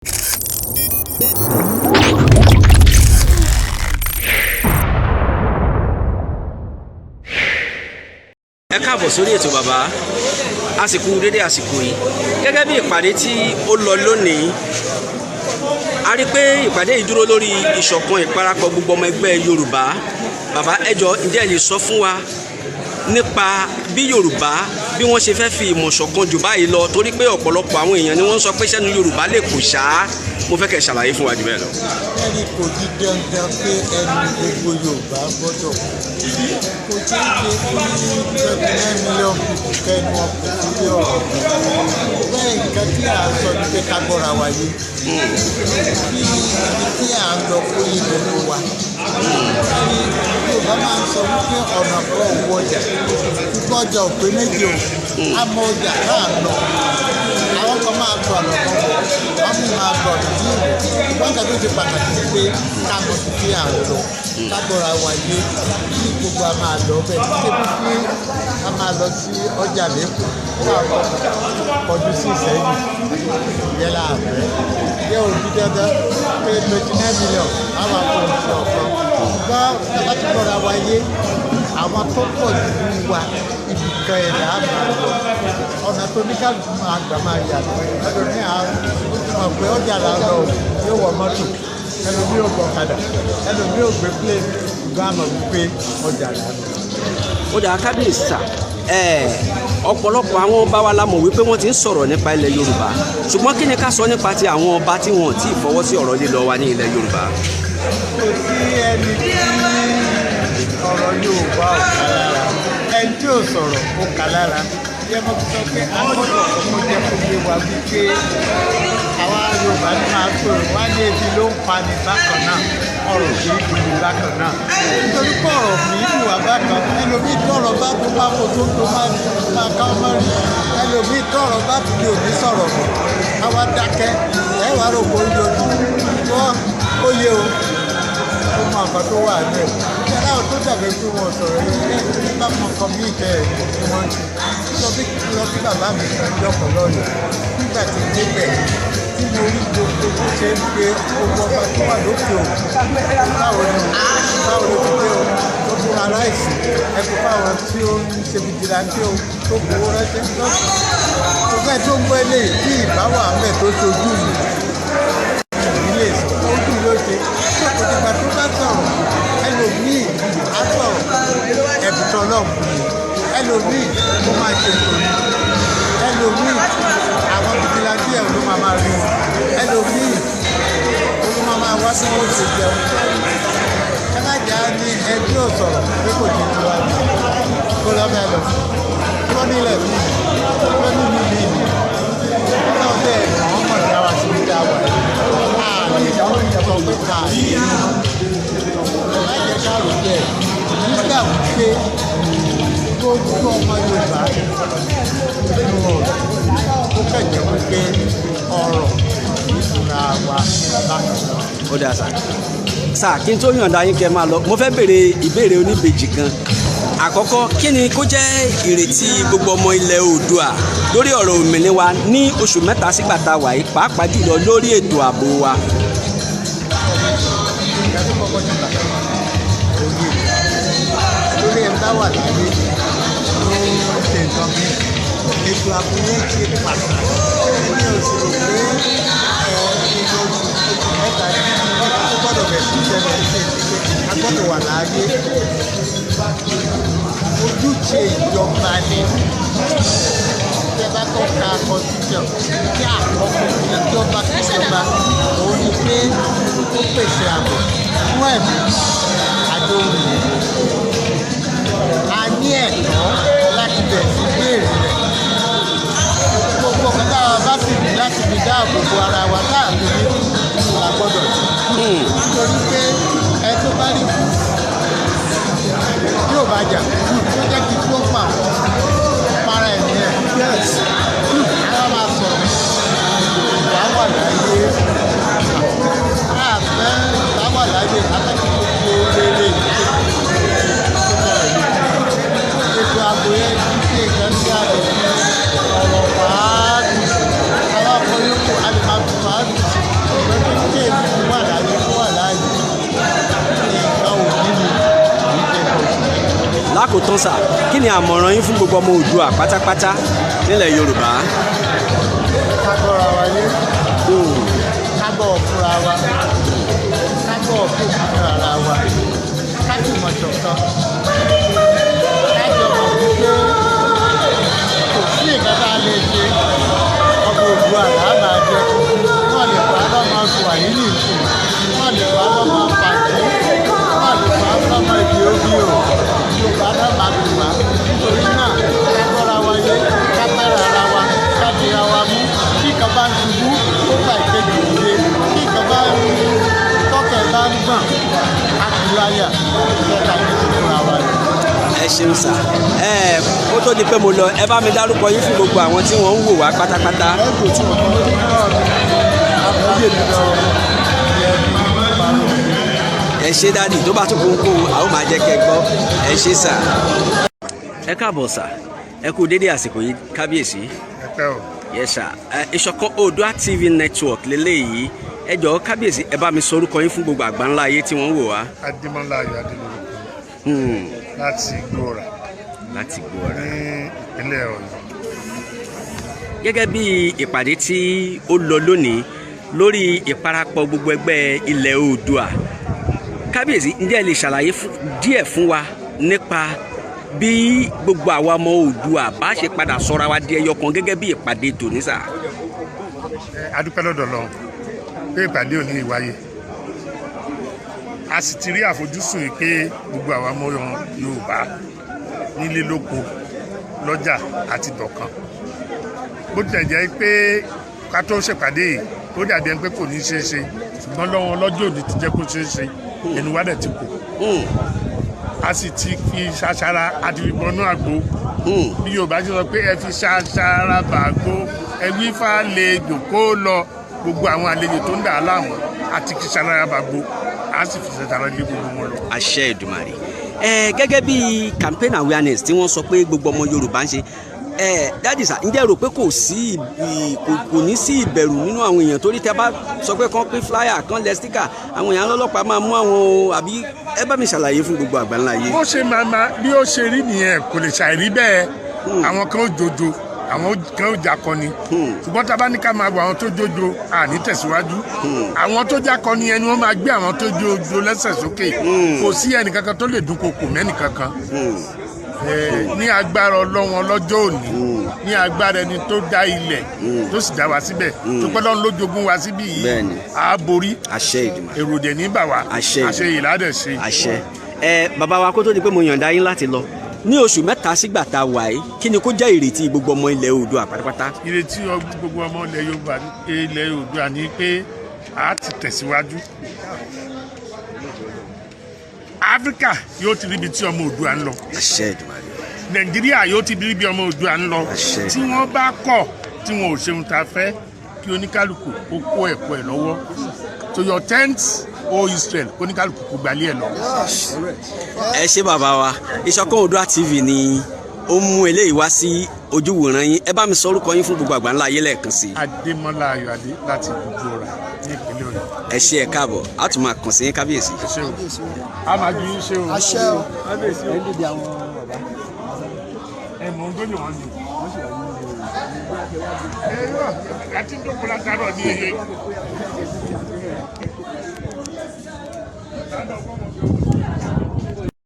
Ẹ káàbọ̀ sórí ètò bàbá àsìkò dédé àsìkò yìí gẹ́gẹ́ bí ìpàdé tí ó lọ lónìí a rí pé ìpàdé yìí dúró lórí ìṣọ̀kan ìparapọ̀ gbogbo ọmọ ẹgbẹ́ Yorùbá. Bàbá ẹ jọ̀ọ́ ǹjẹ́ ẹ lè sọ fún wa nípa bí Yorùbá bí wọ́n ṣe fẹ́ fi ìmọ̀ ṣọ̀kan jù báyìí lọ, torí pé ọ̀pọ̀lọpọ̀ àwọn èèyàn ni wọ́n ń sọ pé sẹ́nu Yorùbá lè kù ṣáá. Mo fẹ́ kẹ́ ṣàlàyé fún wa jù bẹ́ẹ̀ lọ. Ẹni kò di dandan pé ẹnu gbogbo Yorùbá gbọ́dọ̀ kò tí ń ṣe fún 29 million people kẹnu ọkọ̀ sílé ọ̀rọ̀ bẹ́ẹ̀ nǹkan tí à ń sọ ní pé ká gbọ́ra wa yé bí ibi tí à ń lọ kó yé gbogbo wa. Ẹni Yorùbá máa ń sọ wípé ọ̀nà kan òwò ọjà púpọ̀ ọjà òpé méjì o àmọ́ ọjà náà lọ àwọn kan máa gbọ́ ọ̀nà kan bọ̀ wọ́n mú máa gbọ́ ọ̀nà tí wọ́n kàn tó ṣe pàtàkì sí pé ká mọ̀ sí pé à ń lọ ká gbọ́ra wa yé kí gbogbo a máa lọ bẹ́ẹ̀ ṣé bí a máa lọ sí ọjà lẹ́kọ̀ọ́ fún àwọn kọjú sí Ìṣẹ́yìn ìyẹn láàbẹ̀ yẹ òbí dandan pé 29 million àwọn akọ̀ọ̀ṣọ́ ọ̀kan ṣùgbọ́n bàbá tó gbọ́ra wa yé àwọn tó pọ̀ jù wa ibi kan ẹ̀dá máa lọ ọ̀nà tó ní kálukú máa gbà máa yàtọ̀ ẹlòmíì mọ̀ pé ọjà là ń lọ yóò wọ mọ́tò ẹlòmíì ò gbọ́ ọ̀kadà ẹlòmíì ò gbé plane gbọ́ àmọ̀ wípé ọjà là ń lọ. Ó dà kábíyèsí sà ọ̀pọ̀lọpọ̀ àwọn ọba wa la mọ̀ wípé wọ́n ti ń sọ̀rọ̀ nípa ilẹ̀ Yorùbá, ṣùgbọ́n kí ni ká sọ nípa ti àwọn ọba tí wọ́n ti fọwọ́ sí ọ̀rọ̀ lílọ wa ní ilẹ̀ Yorùbá? Kò sí ẹni tí ọ̀rọ̀ Yorùbá ò ká lára ẹni tí ò sọ̀rọ̀ ó ká lára yẹ mo sọ pé a gbọ́dọ̀ kọ́kọ́ jẹ́ kó yé wa wípé àwa Yorùbá ní máa sọ̀rọ̀ wá ní ebi ló ń pa ní bákan náà ọ̀rọ̀ kì í dùn ní bákan náà nítorí pé ọ̀rọ̀ kì í dùn wá bákan ẹlòmíì tọ̀rọ̀ bá tó bá kó tó máa ká ọmọ rí ẹlòmíì tọ̀rọ̀ bá tó di òní sọ̀rọ̀ bọ̀ àwa dákẹ́ ẹ̀ wá rò bó yọjú wọ́n ó yé o ó mọ nǹkan tó wà ní ẹ̀ yàrá ò tó dàbí pé wọ́n sọ̀rọ̀ yẹn bá mọ nǹkan bí ìkẹ́ ẹ̀ ni wọ́n ṣe lọ bí bàbá mi kan jọkọ̀ lọ́yọ̀ nígbà tí débẹ̀ tí mo rí gbogbo bó ṣe ń pe owó ọba tó wà lókè o báwo ló ti dé o tó fún aláìsí ẹkú fáwọn tí ó ń ṣe fìdíláńtì o tó gbowó ránṣẹ́ lọ́sùn tó fẹ́ tó ń gbọ́ eléyìí bí ìbáwọ̀ àmẹ́ tó ṣojú mi ilé ojú ló ṣe tó kò dìgbà tó bá sọ̀rọ̀ ẹlòmíì á sọ̀rọ̀ ẹ̀bùtọ̀ náà ẹlòmíì ó máa ṣe tòun ẹlòmíì àwọn fìdíláńtì ẹ̀ ló máa rí wọn ẹlòmíì ó máa wá sí wọn ṣe jẹun ẹlájà ní ẹbí ò sọ̀rọ̀ pé kò ní tiwa ní kó lọ́bẹ̀ lọ tó nílẹ̀ mí tó nínú mi ní náà bẹ́ẹ̀ ni wọ́n mọ̀ ní àwa síbi tá a wà ààrẹ sọ pé ká ẹlájà káàrò bẹ́ẹ̀ nígbà wípé gbogbo ọmọ Yorùbá nínú ọ̀rọ̀ ó kẹ̀jẹ̀ wípé ọ̀rọ̀ ìtura wa bákan náà. Ó dà sà kí n tó yànda yín kẹ́ máa lọ mo fẹ́ béèrè ìbéèrè oníbejì kan. Àkọ́kọ́ kí ni kó jẹ́ ìrètí gbogbo ọmọ ilẹ̀ Oòduà lórí ọ̀rọ̀ òmìnira wa ní oṣù mẹ́ta sígbà tá a wà yìí pàápàá jùlọ lórí ètò ààbò wa? lórí ẹ̀dá wà láyé ló ń ṣe nǹkan bí ètò ààbò yẹn ṣe pàtàkì ní oṣù pé oṣù mẹ́ta tó gbọ́dọ̀ bẹ̀ sí ìṣẹ̀lẹ̀ ṣe a gbọ́dọ̀ wà láyé ojúṣe ìjọba ni tẹ bá kọ́ ka constitution kí àkọ́kọ́ ìjọba kíjọba òun ni pé ó pèsè ààbò fún ẹ̀mí àdóhùn a ní ẹ̀tọ́ láti bẹ̀ sí béèrè rẹ̀ gbogbo ọ̀gá táwa bá sì ní láti fi dáàbò bo ara wa láàbò ní la gbọ́dọ̀ nítorí pé ẹ tó bá rí kú yóò bá jà tó jẹ́ kí tó pa para ẹ̀mí ẹ̀ ara máa sọ̀rọ̀ ìgbà wà láyé àfẹ́ ìgbà wà láyé akẹ́kọ̀ọ́ gbogbo rere ètò ààbò yẹn kí nǹkan tí a lè fi ọ̀rọ̀ fàádùn àwọn akọ̀yọ́kọ̀ a lè máa fi fàádùn sí lákòótán sà kí ni àmọ̀ràn yín fún gbogbo ọmọ Oòduà pátápátá nílẹ̀ Yorùbá. ká gbọ́ra wa yé ká bọ̀ fúnra wa ká bọ̀ fún ara wa ká sì mọ̀ ṣọ̀kan ká jọ mọ̀ wípé kò sí nǹkan tá a lè ṣe ọmọ Oòduà là á máa jẹ wọ́n lè pa lọ́mọ Swahili ìsìn wọ́n lè pa lọ́mọ pàǹtí wọ́n lè pa lọ́mọ èdè omi o Yorùbá náà máa pè wá nítorí náà ká gbọ́ra wa yé ká bẹ̀rẹ̀ ara wa ká dira wa mú kí kan bá ń ṣubú ó gbà ìkejì ìdílé kí kan bá ń tọ́kẹ̀ bá ń gbọ̀n á kú láyà ìṣẹ́ta ní ìṣúra wa yìí. ẹ ṣeun sà ó tó di pé mo lọ ẹ bá mi dárúkọ yín fún gbogbo àwọn tí wọ́n ń wò wá pátápátá. ẹ ṣe dáàdì tó bá tún kónkó àwọn máa jẹ́ kẹ́ gbọ́ ẹ ṣe sà. ẹ káàbọ̀ sà ẹ kú dédé àsìkò yìí kábíyèsí. yes sà Ìṣọ̀kan Oòduà TV network lélẹ́yìí ẹ jọ̀ọ́ kábíyèsí ẹ bá mi sọ orúkọ yín fún gbogbo àgbáńlá ayé tí wọ́n ń wò wá. Adémọ́lá Ayọ̀ Adélórúkọ láti Gbóòrà ní ìpínlẹ̀ Ọ̀yọ́. gẹ́gẹ́ bí ìpàdé tí ó lọ lónìí lórí ìparapọ̀ gbogbo ẹgbẹ́ ilẹ̀ Oòduà kábíyèsí ǹjẹ́ ẹ lè ṣàlàyé díẹ̀ fún wa nípa bí gbogbo àwa ọmọ Oòduà bá ṣe padà sọra wa di ẹyọ kan gẹ́gẹ́ bí ìpàdé tòní sà. A dúpẹ́ lọ́dọ̀ Ọlọ́run pé ìpàdé òní ìwáyé a sì ti rí àfojúsùn yìí pé gbogbo àwa ọmọ Yorùbá nílé lóko lọ́jà àti dọ̀kan bó tilẹ̀ jẹ́ pé ká tó ṣèpàdé yìí ó dàbí ẹni pé kò ní í ṣeé ṣe ṣùgbọ́n lọ́wọ́ lọ́jọ́ òní ti jẹ́ kó ṣeé ṣe ẹnu wa dẹ̀ ti kù a sì ti fi ṣaṣara àti fi bọnú àgbo bí Yorùbá ṣe sọ pé ẹ fi ṣaṣara bàgbo ẹ wí fà lè jòkó lọ gbogbo àwọn àlejò tó ń dà á láàmú àti fi ṣaṣara bàgbo a sì fi ṣaṣara lé gbogbo wọn lọ. àṣẹ Èdùmàrè gẹ́gẹ́ bí campaign awareness tí wọ́n sọ pé gbogbo ọmọ Yorùbá ń ṣe dáàdì sà ǹjẹ́ rò pé kò ní sí ìbẹ̀rù nínú àwọn èèyàn torí tẹ́ bá sọ pé kán pín flyer kán lẹ sticker àwọn èèyàn lọ́lọ́pàá máa mú àwọn àbí ẹ bá mi ṣàlàyé fún gbogbo àgbáńlá yìí. bó ṣe máa bí ó ṣe rí nìyẹn kò lè ṣàìrí bẹ́ẹ̀ àwọn kan ó jojo àwọn kan ó jakọni ṣùgbọ́n tá a bá ní ká máa bọ àwọn tó jojo àní tẹ̀síwájú àwọn tó jakọni ẹni wọ́n máa gbé àwọn tó jojo lẹ́sẹ̀ sókè kò sí ẹnìkankan tó lè dúnkokò mẹ́nìkankan ní agbára Ọlọ́run lọ́jọ́ òní ní agbára ẹni tó dá ilẹ̀ tó sì dá wa síbẹ̀ tó pẹ́ lọ́run ló jogún wa síbí yìí á borí èrò dẹ̀ ní bà wá àṣẹ ìlàdẹ̀ ṣe. àṣẹ bàbá wa kó tó di pé mo yànda yín láti lọ ní oṣù mẹ́ta sígbà tá a wà yìí kí ni kó jẹ́ ìrètí gbogbo ọmọ ilẹ̀ Oòduà pátápátá. ìrètí gbogbo ọmọ ilẹ̀ Oòduà ni pé a ti tẹ̀síwájú Áfíríkà yóò ti ríbi tí ọmọ Oòduà ń lọ. àṣẹ Èdùmàrè. Nàìjíríà yóò ti ríbi ọmọ Oòduà ń lọ. àṣẹ. tí wọ́n bá kọ̀ tí wọn ò ṣeun tá a fẹ́ kí oníkálukú ó kó ẹ̀kọ́ ẹ̀ lọ́wọ́ to your tent o Israel oníkálukú kò gbalẹ̀ ẹ̀ lọ. ẹ ṣé bàbá wa Ìṣọ̀kan Oòduà TV ni ó mú eléyìí wá sí ojúwòran yín ẹ bá mi sọ orúkọ yín fún gbogbo àgbáńlá ayé lẹ́ẹ̀kan sí i. Adémọ́lá Ayọ̀ Adé láti Gbóòrà ní ìpínlẹ̀ Ọ̀yọ́. ẹ ṣé ẹ káàbọ̀ a tún máa kàn sí yín kábíyèsí. ẹ ṣé o a máa ju yín ṣe o. àṣẹ o ẹ ń dìde àwọn bàbá. ẹ mọ̀ ń gbóyè wọn ni. ẹ yọ àti jókòó látàrọ ní iye.